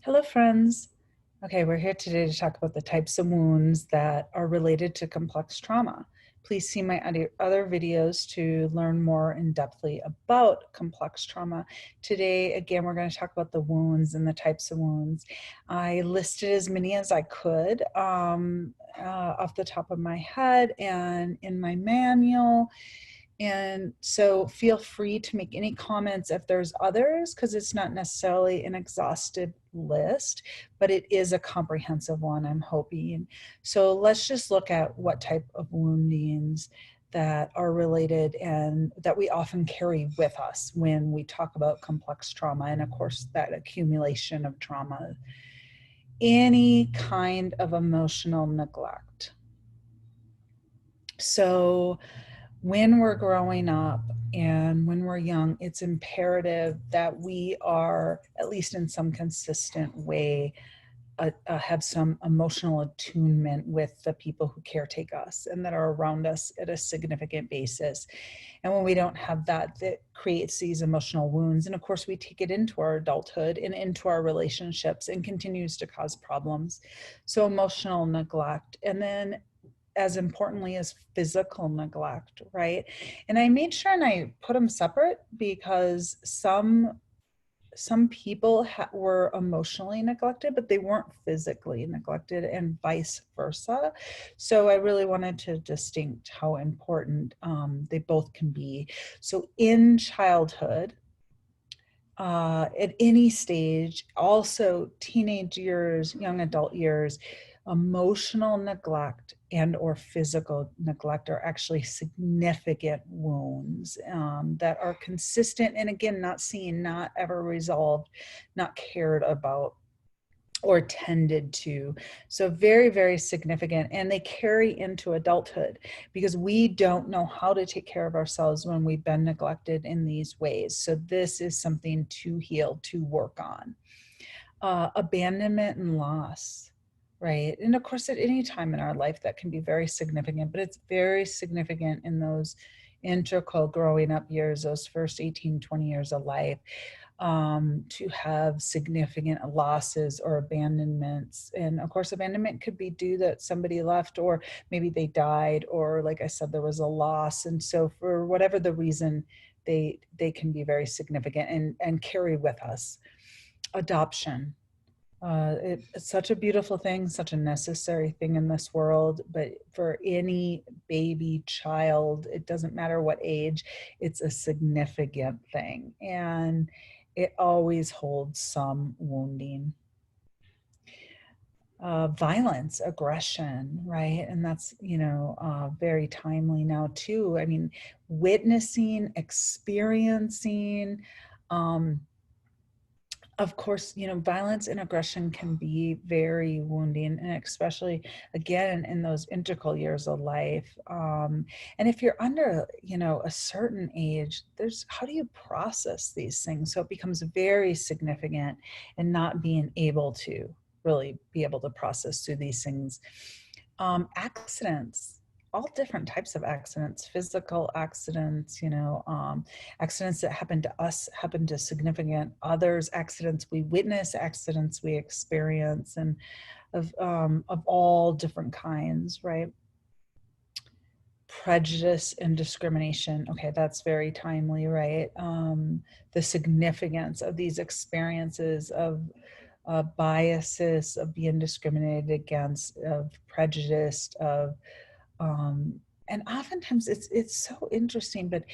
Hello, friends. Okay, we're here today to talk about the types of wounds that are related to complex trauma. Please see my other videos to learn more in-depthly about complex trauma. Today, again, we're going to talk about the wounds and the types of wounds. I listed as many as I could off the top of my head and in my manual. And so feel free to make any comments if there's others, because it's not necessarily an exhaustive list, but it is a comprehensive one, I'm hoping. So let's just look at what type of woundings that are related and that we often carry with us when we talk about complex trauma. And of course, that accumulation of trauma, any kind of emotional neglect. So when we're growing up and when we're young, it's imperative that we are, at least in some consistent way, have some emotional attunement with the people who caretake us and that are around us at a significant basis. And when we don't have that, that creates these emotional wounds. And of course, we take it into our adulthood and into our relationships and continues to cause problems. So emotional neglect. And then as importantly as physical neglect, right? And I made sure and I put them separate because some people were emotionally neglected, but they weren't physically neglected, and vice versa. So I really wanted to distinct how important they both can be. So in childhood, at any stage, also teenage years, young adult years, emotional neglect and or physical neglect are actually significant wounds that are consistent and, again, not seen, not ever resolved, not cared about or tended to. So very, very significant. And they carry into adulthood because we don't know how to take care of ourselves when we've been neglected in these ways. So this is something to heal, to work on. Abandonment and loss, right? And of course, at any time in our life, that can be very significant, but it's very significant in those integral growing up years, those first 18, 20 years of life. To have significant losses or abandonments. And of course, abandonment could be due that somebody left, or maybe they died, or like I said, there was a loss. And so for whatever the reason, they can be very significant and carry with us. Adoption. It's such a beautiful thing, such a necessary thing in this world, but for any baby child, it doesn't matter what age, it's a significant thing. And it always holds some wounding. Violence, aggression, right? And that's, very timely now too. I mean, witnessing, experiencing, of course, violence and aggression can be very wounding, and especially, again, in those integral years of life. And if you're under, a certain age, how do you process these things? So it becomes very significant, and not being able to really be able to process through these things. Accidents, all different types of accidents, physical accidents, accidents that happen to us, happen to significant others, accidents we witness, accidents we experience, and of all different kinds, right? Prejudice and discrimination. Okay, that's very timely, right? The significance of these experiences of biases, of being discriminated against, of prejudiced, of and oftentimes it's so interesting, but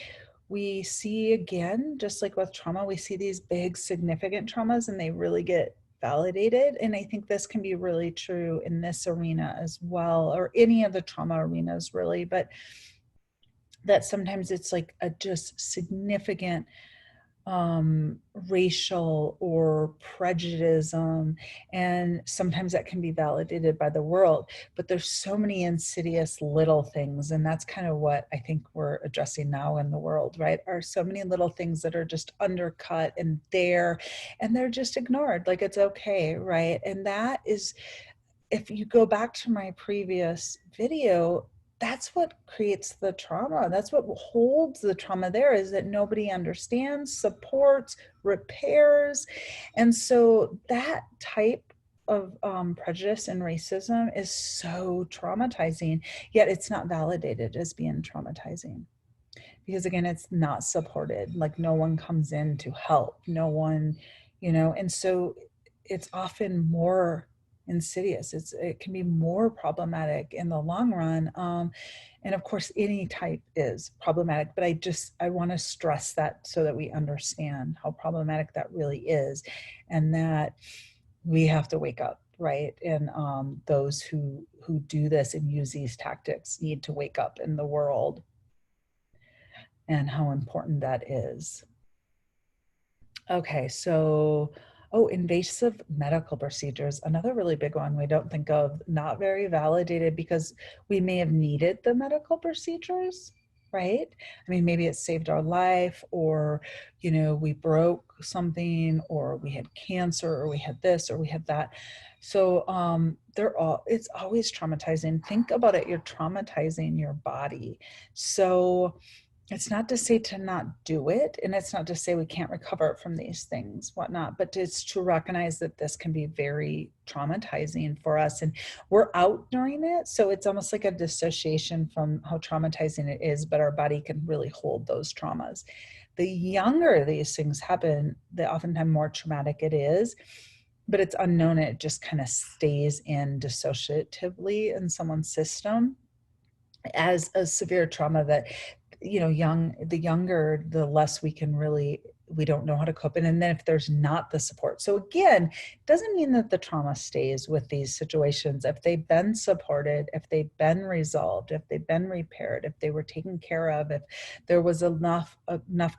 we see, again, just like with trauma, we see these big significant traumas and they really get validated. And I think this can be really true in this arena as well, or any of the trauma arenas really, but that sometimes it's like a just significant racial or prejudice, and sometimes that can be validated by the world. But there's so many insidious little things, and that's kind of what I think we're addressing now in the world, right? Are so many little things that are just undercut and they're just ignored, like it's okay, right? And that is, if you go back to my previous video, that's what creates the trauma. That's what holds the trauma there, is that nobody understands, supports, repairs. And so that type of prejudice and racism is so traumatizing, yet it's not validated as being traumatizing. Because again, it's not supported. Like no one comes in to help, no one, and so it's often more insidious. It can be more problematic in the long run. And of course, any type is problematic, but I want to stress that so that we understand how problematic that really is, and that we have to wake up, right? And those who do this and use these tactics need to wake up in the world, and how important that is. Okay, so, invasive medical procedures, another really big one we don't think of, not very validated because we may have needed the medical procedures, right? I mean, maybe it saved our life, or, we broke something, or we had cancer, or we had this, or we had that. So it's always traumatizing. Think about it, you're traumatizing your body. So it's not to say to not do it, and it's not to say we can't recover from these things, whatnot, but it's to recognize that this can be very traumatizing for us, and we're out during it. So it's almost like a dissociation from how traumatizing it is, but our body can really hold those traumas. The younger these things happen, the oftentimes more traumatic it is, but it's unknown. It just kind of stays in dissociatively in someone's system as a severe trauma that, the younger, the less we don't know how to cope. And then if there's not the support. So again, it doesn't mean that the trauma stays with these situations. If they've been supported, if they've been resolved, if they've been repaired, if they were taken care of, if there was enough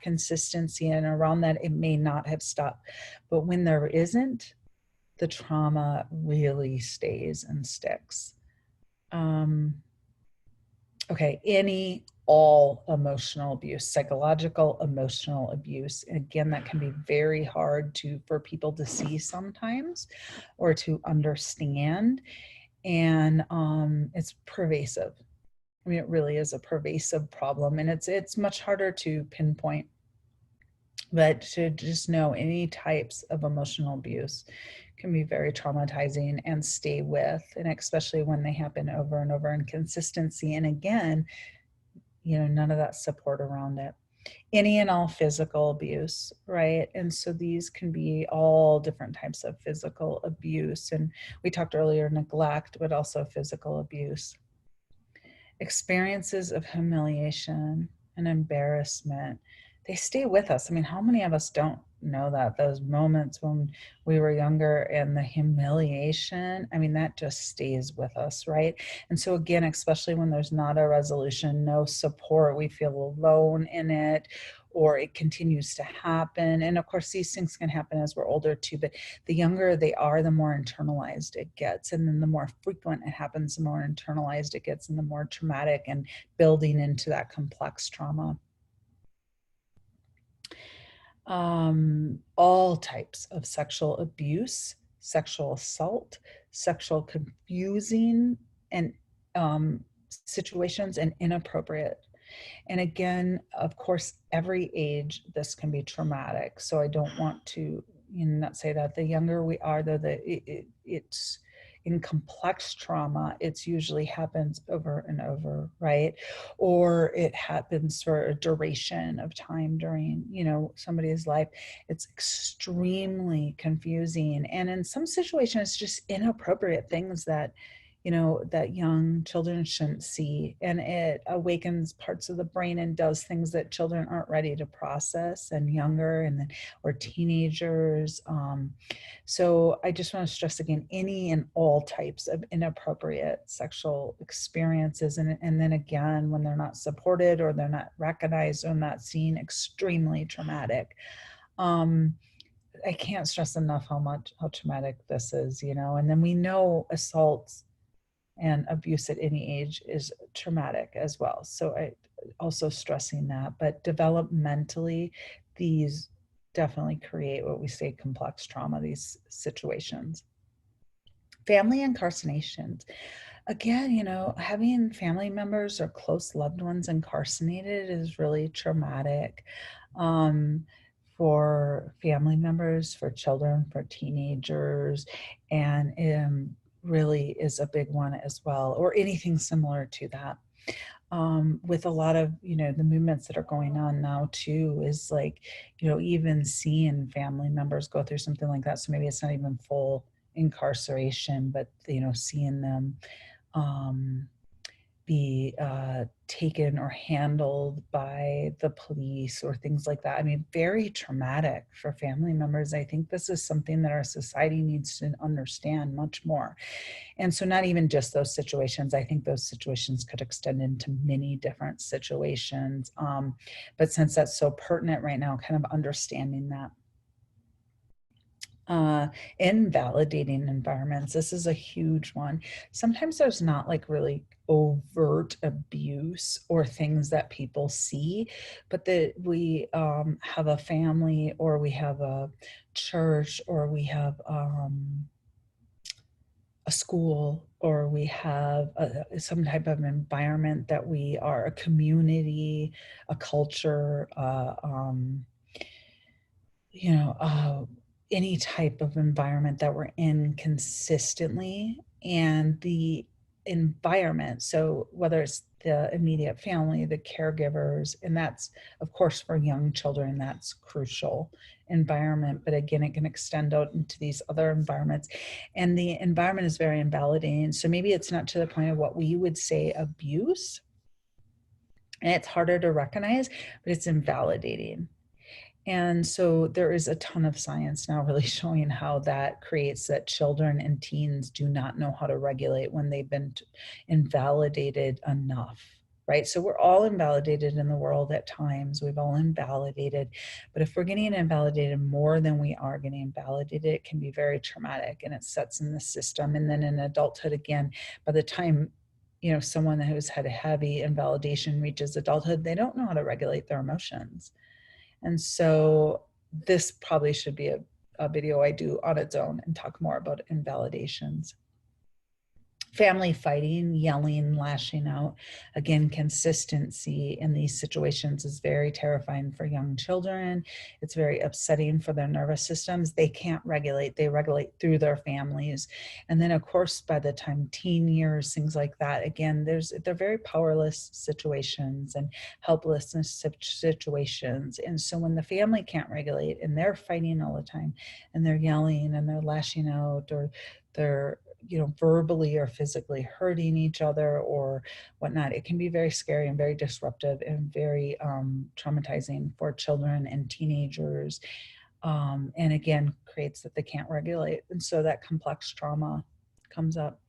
consistency and around that, it may not have stopped. But when there isn't, the trauma really stays and sticks. Okay, all emotional abuse, psychological, emotional abuse. And again, that can be very hard for people to see sometimes, or to understand. And it's pervasive. I mean, it really is a pervasive problem, and it's much harder to pinpoint. But to just know any types of emotional abuse can be very traumatizing and stay with, and especially when they happen over and over in consistency. And again, none of that support around it. Any and all physical abuse, right? And so these can be all different types of physical abuse. And we talked earlier, neglect, but also physical abuse. Experiences of humiliation and embarrassment, they stay with us. I mean, how many of us don't know that those moments when we were younger and the humiliation, I mean, that just stays with us, right? And so again, especially when there's not a resolution, no support, we feel alone in it, or it continues to happen. And of course, these things can happen as we're older too, but the younger they are, the more internalized it gets. And then the more frequent it happens, the more internalized it gets, and the more traumatic and building into that complex trauma. All types of sexual abuse, sexual assault, sexual confusing and situations, and inappropriate. And again, of course, every age, this can be traumatic. So I don't want to not say that. The younger we are, though, it's in complex trauma, it's usually happens over and over, right? Or it happens for a duration of time during, somebody's life. It's extremely confusing. And in some situations, just inappropriate things that that young children shouldn't see. And it awakens parts of the brain and does things that children aren't ready to process, and younger, and then, or teenagers. So I just want to stress again, any and all types of inappropriate sexual experiences. And then again, when they're not supported, or they're not recognized, or not seen, extremely traumatic. I can't stress enough how traumatic this is, and then we know assaults and abuse at any age is traumatic as well. So I also stressing that, but developmentally, these definitely create what we say complex trauma, these situations. Family incarcerations. Again, having family members or close loved ones incarcerated is really traumatic, um, for family members, for children, for teenagers, and really is a big one as well, or anything similar to that. With a lot of, the movements that are going on now too, is like, even seeing family members go through something like that. So maybe it's not even full incarceration, but, seeing them um, be taken or handled by the police or things like that. I mean, very traumatic for family members. I think this is something that our society needs to understand much more. And so, not even just those situations, I think those situations could extend into many different situations. But since that's so pertinent right now, kind of understanding that. Invalidating environments. This is a huge one. Sometimes there's not like really overt abuse or things that people see, but that we have a family, or we have a church, or we have a school, or we have some type of environment that we are a community, a culture, you know, uh, any type of environment that we're in consistently, and the environment. So whether it's the immediate family, the caregivers, and that's of course for young children, that's crucial environment. But again, it can extend out into these other environments, and the environment is very invalidating. So maybe it's not to the point of what we would say abuse, and it's harder to recognize, but it's invalidating. And so there is a ton of science now really showing how that creates that children and teens do not know how to regulate when they've been invalidated enough, right? So we're all invalidated in the world at times. We've all invalidated, but if we're getting invalidated more than we are getting invalidated, it can be very traumatic, and it sets in the system. And then in adulthood, again, by the time someone who's had a heavy invalidation reaches adulthood, they don't know how to regulate their emotions. And so this probably should be a video I do on its own and talk more about invalidations. Family fighting, yelling, lashing out. Again, consistency in these situations is very terrifying for young children. It's very upsetting for their nervous systems. They can't regulate, they regulate through their families. And then, of course, by the time teen years, things like that, again, they're very powerless situations and helplessness situations. And so when the family can't regulate and they're fighting all the time, and they're yelling and they're lashing out, or they're verbally or physically hurting each other or whatnot, it can be very scary and very disruptive and very traumatizing for children and teenagers. And again, creates that they can't regulate. And so that complex trauma comes up.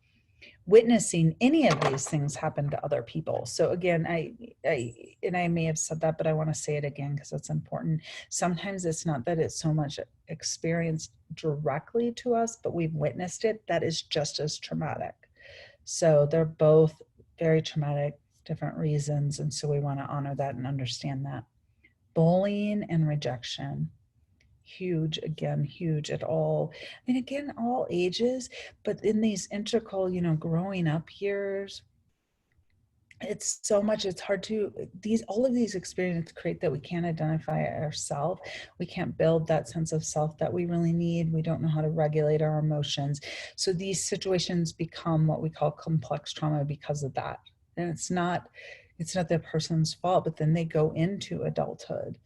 Witnessing any of these things happen to other people. So again, I may have said that, but I want to say it again because it's important. Sometimes it's not that it's so much experienced directly to us, but we've witnessed it. That is just as traumatic. So they're both very traumatic, different reasons. And so we want to honor that and understand that. Bullying and rejection. Huge, again, huge at all. And again, all ages, but in these integral, growing up years, it's so much, it's hard to, all of these experiences create that we can't identify ourselves. We can't build that sense of self that we really need. We don't know how to regulate our emotions. So these situations become what we call complex trauma because of that. And it's not the person's fault, but then they go into adulthood,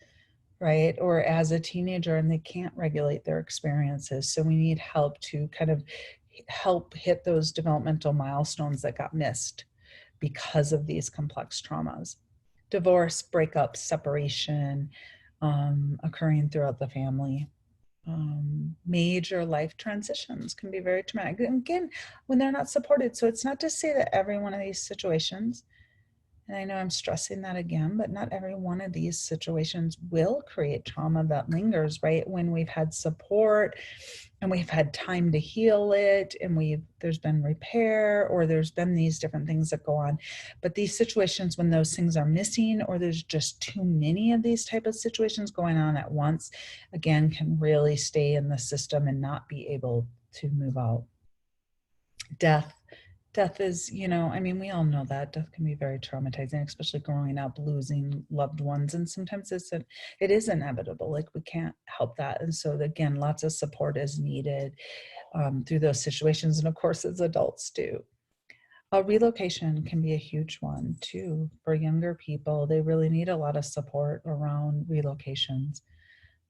right? Or as a teenager, and they can't regulate their experiences. So we need help to kind of help hit those developmental milestones that got missed because of these complex traumas. Divorce, breakup, separation, occurring throughout the family. Major life transitions can be very traumatic. And again, when they're not supported. So it's not to say that every one of these situations, and I know I'm stressing that again, but not every one of these situations will create trauma that lingers, right? When we've had support and we've had time to heal it, and there's been repair, or there's been these different things that go on. But these situations, when those things are missing, or there's just too many of these type of situations going on at once, again, can really stay in the system and not be able to move out. Death Death is, I mean, we all know that death can be very traumatizing, especially growing up, losing loved ones. And sometimes it is inevitable. Like, we can't help that. And so again, lots of support is needed through those situations. And of course, as adults too. Relocation can be a huge one too for younger people. They really need a lot of support around relocations.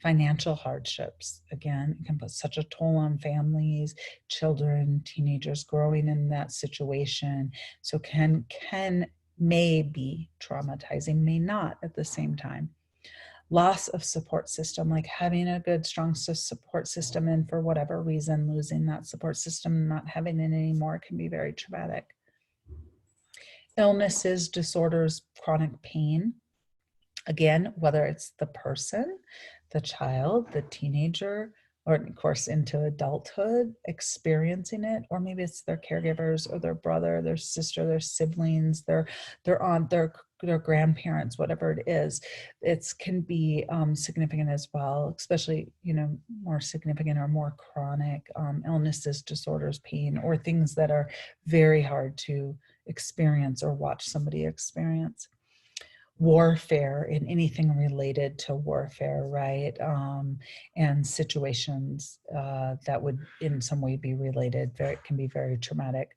Financial hardships, again, it can put such a toll on families, children, teenagers growing in that situation. So may be traumatizing, may not at the same time. Loss of support system, like having a good, strong support system, and for whatever reason, losing that support system, not having it anymore, can be very traumatic. Illnesses, disorders, chronic pain. Again, whether it's the person, the child, the teenager, or of course into adulthood experiencing it, or maybe it's their caregivers or their brother, their sister, their siblings, their aunt, their grandparents, whatever it is, it can be significant as well, especially, more significant or more chronic illnesses, disorders, pain, or things that are very hard to experience or watch somebody experience. Warfare and anything related to warfare, right? And situations that would in some way be related, can be very traumatic.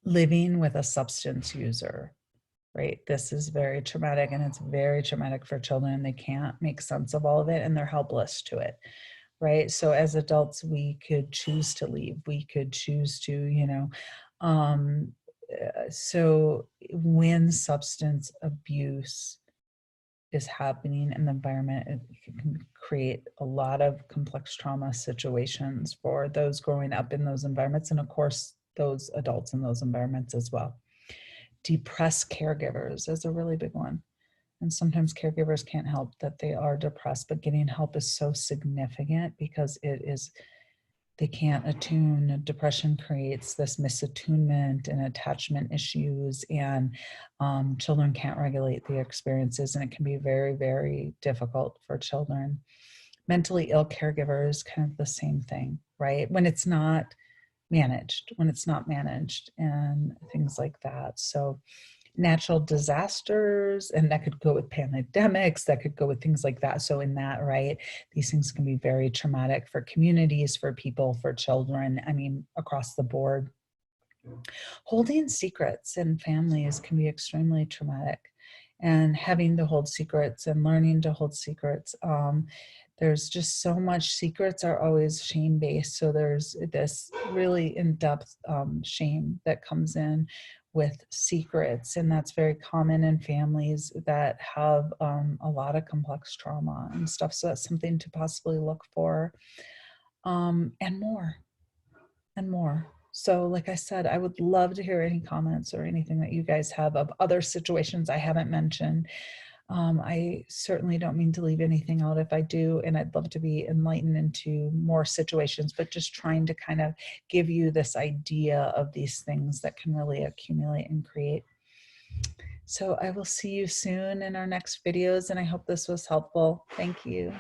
Living with a substance user, right? This is very traumatic, and it's very traumatic for children. They can't make sense of all of it, and they're helpless to it, right? So as adults, we could choose to leave. We could choose to, so when substance abuse is happening in the environment, it can create a lot of complex trauma situations for those growing up in those environments, and of course, those adults in those environments as well. Depressed caregivers is a really big one. And sometimes caregivers can't help that they are depressed, but getting help is so significant because they can't attune. Depression creates this misattunement and attachment issues, and children can't regulate the experiences, and it can be very, very difficult for children. Mentally ill caregivers, kind of the same thing, right? When it's not managed, and things like that. So natural disasters, and that could go with pandemics, that could go with things like that. So in that, right, these things can be very traumatic for communities, for people, for children, I mean, across the board. Holding secrets in families can be extremely traumatic, and having to hold secrets and learning to hold secrets. There's just so much. Secrets are always shame-based, so there's this really in-depth shame that comes in with secrets, and that's very common in families that have a lot of complex trauma and stuff. So that's something to possibly look for, and more. So like I said, I would love to hear any comments or anything that you guys have of other situations I haven't mentioned. I certainly don't mean to leave anything out if I do, and I'd love to be enlightened into more situations, but just trying to kind of give you this idea of these things that can really accumulate and create. So I will see you soon in our next videos, and I hope this was helpful. Thank you.